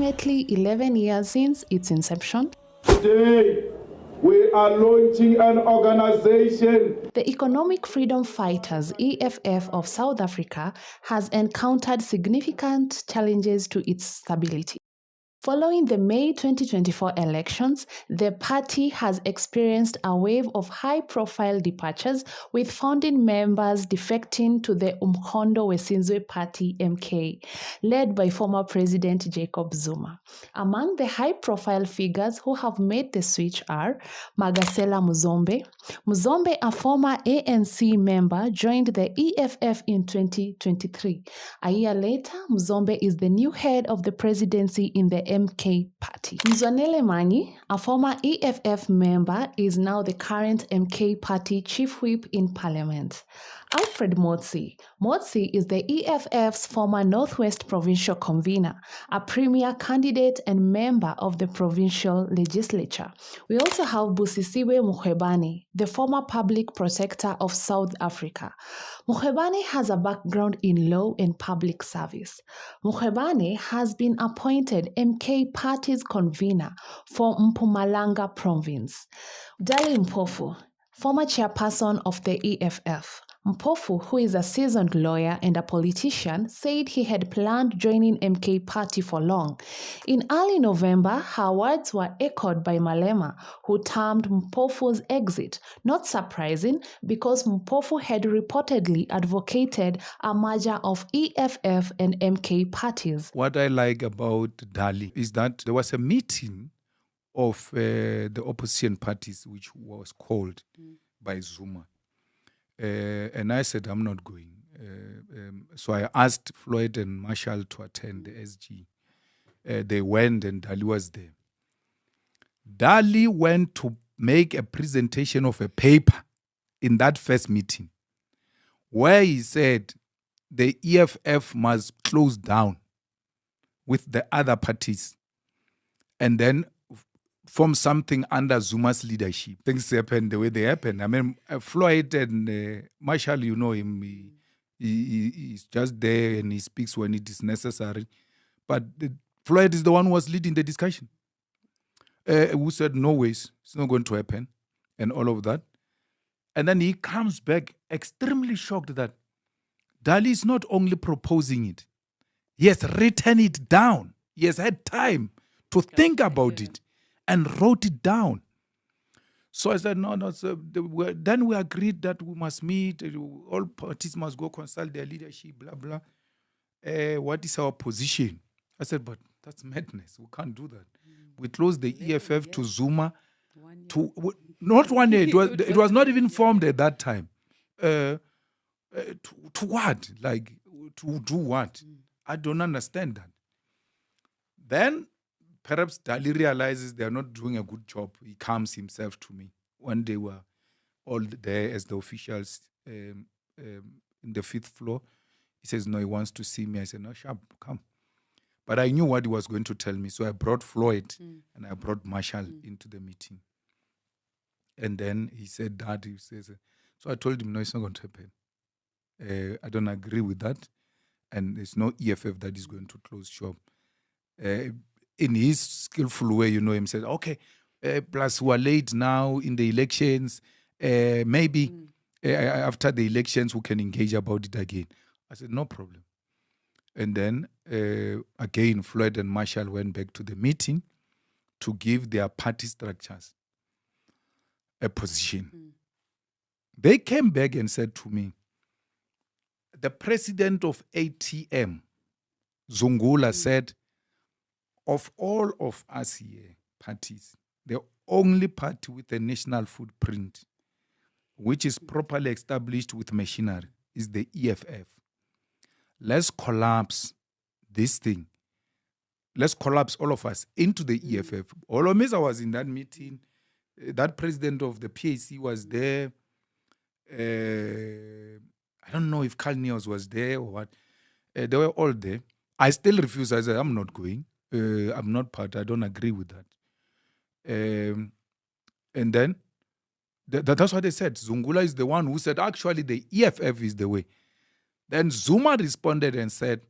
approximately 11 years since its inception, today, we are launching an organization. The Economic Freedom Fighters, EFF of South Africa, has encountered significant challenges to its stability. Following the May 2024 elections, the party has experienced a wave of high-profile departures, with founding members defecting to the Umkhonto weSizwe Party (MK), led by former President Jacob Zuma. Among the high-profile figures who have made the switch are Magasela Muzombe. Muzombe, a former ANC member, joined the EFF in 2023. A year later, Muzombe is the new head of the presidency in the MK party. Mzwanele Manyi, a former EFF member, is now the current MK party chief whip in parliament. Alfred Motsi. Motsi is the EFF's former Northwest provincial convener, a premier candidate and member of the provincial legislature. We also have Busisiwe Mukhwebane, the former public protector of South Africa. Mukhwebane has a background in law and public service. Mukhwebane has been appointed MK party's convener for Mpumalanga province. Dali Mpofu, former chairperson of the EFF. Mpofu, who is a seasoned lawyer and a politician, said he had planned joining MK party for long. In early November, her words were echoed by Malema, who termed Mpofu's exit not surprising because Mpofu had reportedly advocated a merger of EFF and MK parties. What I like about Dali is that there was a meeting of the opposition parties which was called by Zuma. And I said, I'm not going. So I asked Floyd and Marshall to attend the SG. They went and Dali was there. Dali went to make a presentation of a paper in that first meeting where he said the EFF must close down with the other parties and then form something under Zuma's leadership. Things happened the way they happened. I mean, Floyd and Marshall, you know him, he's just there and he speaks when it is necessary. But Floyd is the one who was leading the discussion. Who said, no ways, it's not going to happen, and all of that. And then he comes back extremely shocked that Dali is not only proposing it, he has written it down. He has had time to think about it and wrote it down. So I said, no. So then we agreed that we must meet, all parties must go consult their leadership, blah, blah. What is our position? I said, but that's madness. We can't do that. We closed the EFF to Zuma. Not 1 year. It was not even formed at that time. To what? Like, to do what? I don't understand that. Then perhaps Dali realizes they are not doing a good job. He comes himself to me. One day we were all there as the officials in the 5th floor. He says, no, he wants to see me. I said, no, sharp, come. But I knew what he was going to tell me. So I brought Floyd and I brought Marshall into the meeting. And then he said that. He says, so I told him, no, it's not going to happen. I don't agree with that. And there's no EFF that is going to close shop. In his skillful way, you know, him said, okay, plus we are late now in the elections. Maybe after the elections, we can engage about it again. I said, no problem. And then, again, Floyd and Marshall went back to the meeting to give their party structures a position. They came back and said to me, the president of ATM, Zungula, said, of all of us here, parties, the only party with a national footprint, which is properly established with machinery, is the EFF. Let's collapse this thing. Let's collapse all of us into the EFF. All of us, I was in that meeting. That president of the PAC was there. I don't know if Carl Neos was there or what. They were all there. I still refuse. I said, I'm not going. I'm not part. I don't agree with that. And then that's what they said. Zungula is the one who said, actually, the EFF is the way. Then Zuma responded and said,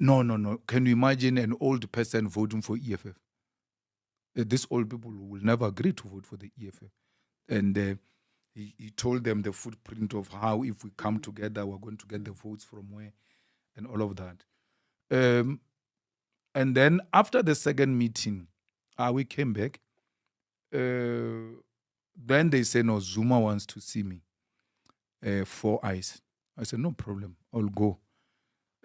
No. Can you imagine an old person voting for EFF? These old people will never agree to vote for the EFF. And he told them the footprint of how if we come together, we're going to get the votes from where and all of that. And then after the second meeting, we came back. Then they said, no, Zuma wants to see me. 4 eyes. I said, no problem, I'll go.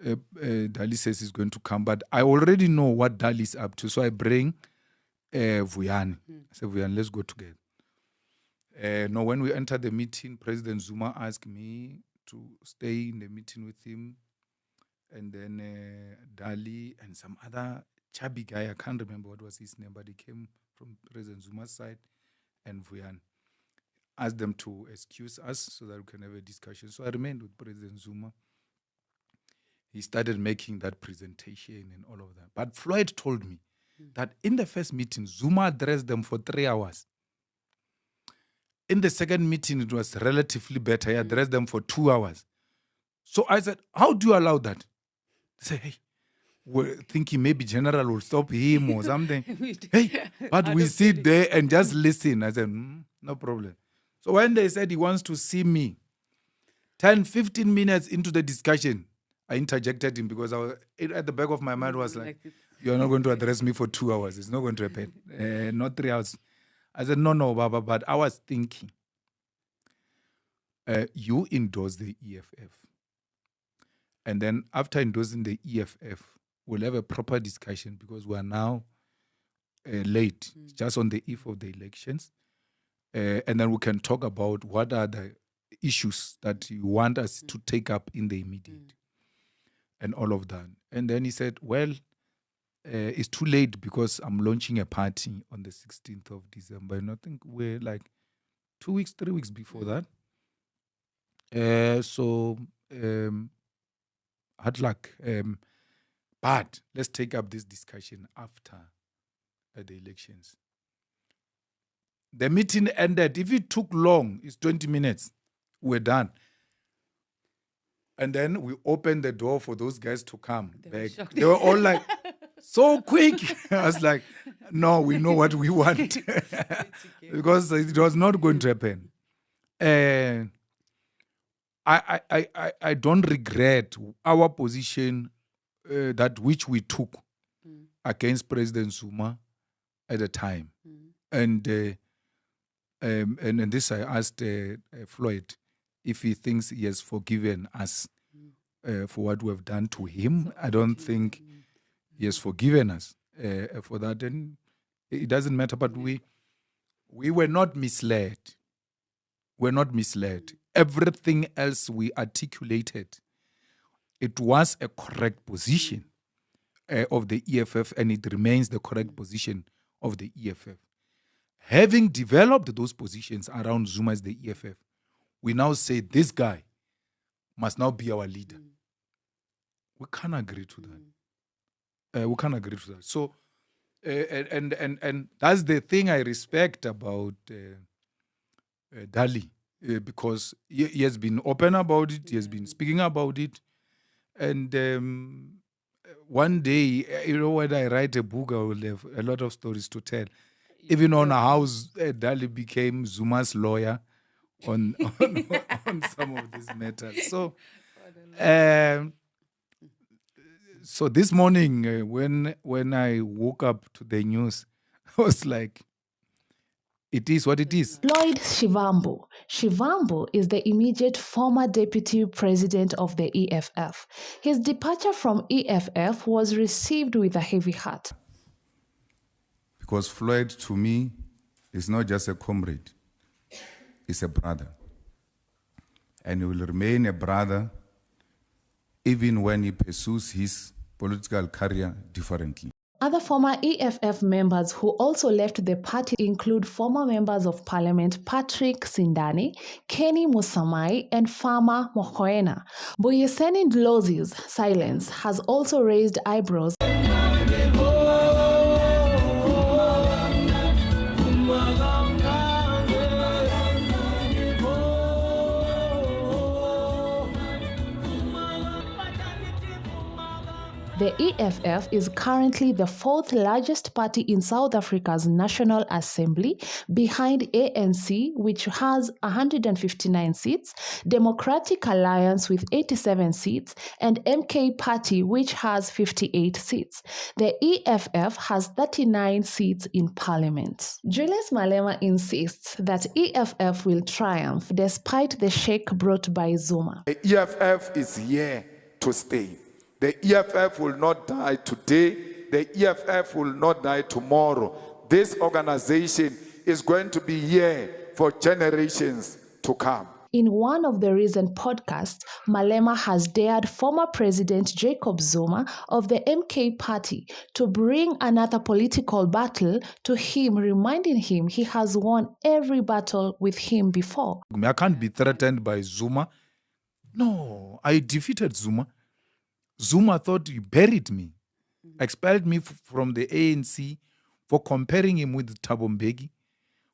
Dali says he's going to come, but I already know what Dali is up to. So I bring Vuyani. I said, Vuyani, let's go together. No, when we entered the meeting, President Zuma asked me to stay in the meeting with him. And then Dali and some other chubby guy, I can't remember what was his name, but he came from President Zuma's side, and Vuyani asked them to excuse us so that we can have a discussion. So I remained with President Zuma. He started making that presentation and all of that. But Floyd told me that in the first meeting, Zuma addressed them for 3 hours. In the second meeting, it was relatively better. He addressed them for 2 hours. So I said, how do you allow that? They say, hey, we're thinking maybe General will stop him or something. Hey, but we sit there and just listen. I said, no problem. So when they said he wants to see me, 10, 15 minutes into the discussion, I interjected him because at the back of my mind was like you're not going to address me for 2 hours. It's not going to happen. Not 3 hours. I said, no, Baba, but I was thinking, you endorse the EFF. And then after endorsing the EFF, we'll have a proper discussion because we are now late, just on the eve of the elections. And then we can talk about what are the issues that you want us to take up in the immediate and all of that. And then he said, well, it's too late because I'm launching a party on the 16th of December. And I think we're like 2 weeks, 3 weeks before that. So hard luck. But let's take up this discussion after the elections. The meeting ended. If it took long, it's 20 minutes. We're done. And then we opened the door for those guys to come back. They were all like, so quick. I was like, no, we know what we want. Because it was not going to happen. I don't regret our position that which we took against President Zuma at the time. And this I asked Floyd if he thinks he has forgiven us for what we have done to him. I don't think he has forgiven us for that. And it doesn't matter, but we were not misled. We're not misled. Everything else we articulated, it was a correct position of the EFF, and it remains the correct position of the EFF. Having developed those positions around Zuma as the EFF, we now say this guy must now be our leader. We can't agree to that. We can't agree to that. So, and that's the thing I respect about Dali, because he has been open about it. He has been speaking about it. And one day, when I write a book, I will have a lot of stories to tell. Even on how Dali became Zuma's lawyer on some of these matters. So this morning, when I woke up to the news, I was like, it is what it is. Floyd Shivambu. Shivambu is the immediate former deputy president of the EFF. His departure from EFF was received with a heavy heart. Because Floyd, to me, is not just a comrade, he's a brother. And he will remain a brother even when he pursues his political career differently. Other former EFF members who also left the party include former members of parliament Patrick Sindani, Kenny Musamai, and Farmer Mokoena. Boyeseni Ndlozi's silence has also raised eyebrows. The EFF is currently the fourth largest party in South Africa's National Assembly, behind ANC, which has 159 seats, Democratic Alliance with 87 seats, and MK Party, which has 58 seats. The EFF has 39 seats in parliament. Julius Malema insists that EFF will triumph despite the shake brought by Zuma. The EFF is here to stay. The EFF will not die today. The EFF will not die tomorrow. This organization is going to be here for generations to come. In one of the recent podcasts, Malema has dared former President Jacob Zuma of the MK Party to bring another political battle to him, reminding him he has won every battle with him before. I can't be threatened by Zuma. No, I defeated Zuma. Zuma thought he buried me, expelled me from the ANC for comparing him with Thabo Mbeki,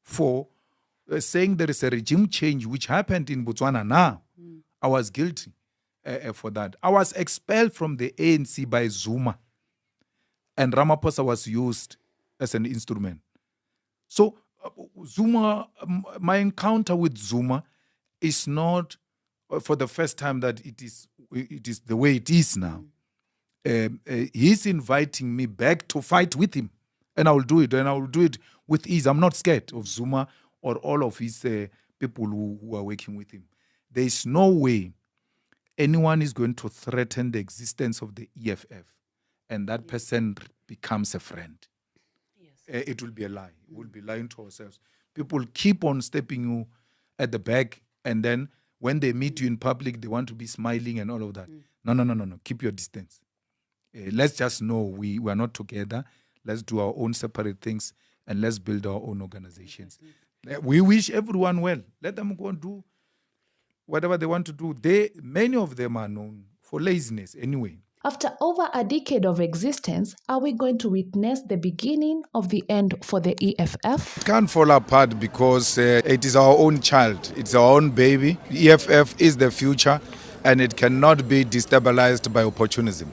for saying there is a regime change which happened in Botswana now. I was guilty for that. I was expelled from the ANC by Zuma, and Ramaphosa was used as an instrument. So Zuma, my encounter with Zuma is not for the first time that it is the way it is now. He's inviting me back to fight with him, and I will do it, and I will do it with ease. I'm not scared of Zuma or all of his people who are working with him. There is no way anyone is going to threaten the existence of the EFF and that person becomes a friend. Yes. It will be a lie. We'll be lying to ourselves. People keep on stepping you at the back, and then when they meet you in public, they want to be smiling and all of that. No. Keep your distance. Let's just know we are not together. Let's do our own separate things, and let's build our own organizations. We wish everyone well. Let them go and do whatever they want to do. Many of them are known for laziness anyway. After over a decade of existence, are we going to witness the beginning of the end for the EFF? It can't fall apart because it is our own child. It's our own baby. EFF is the future, and it cannot be destabilized by opportunism.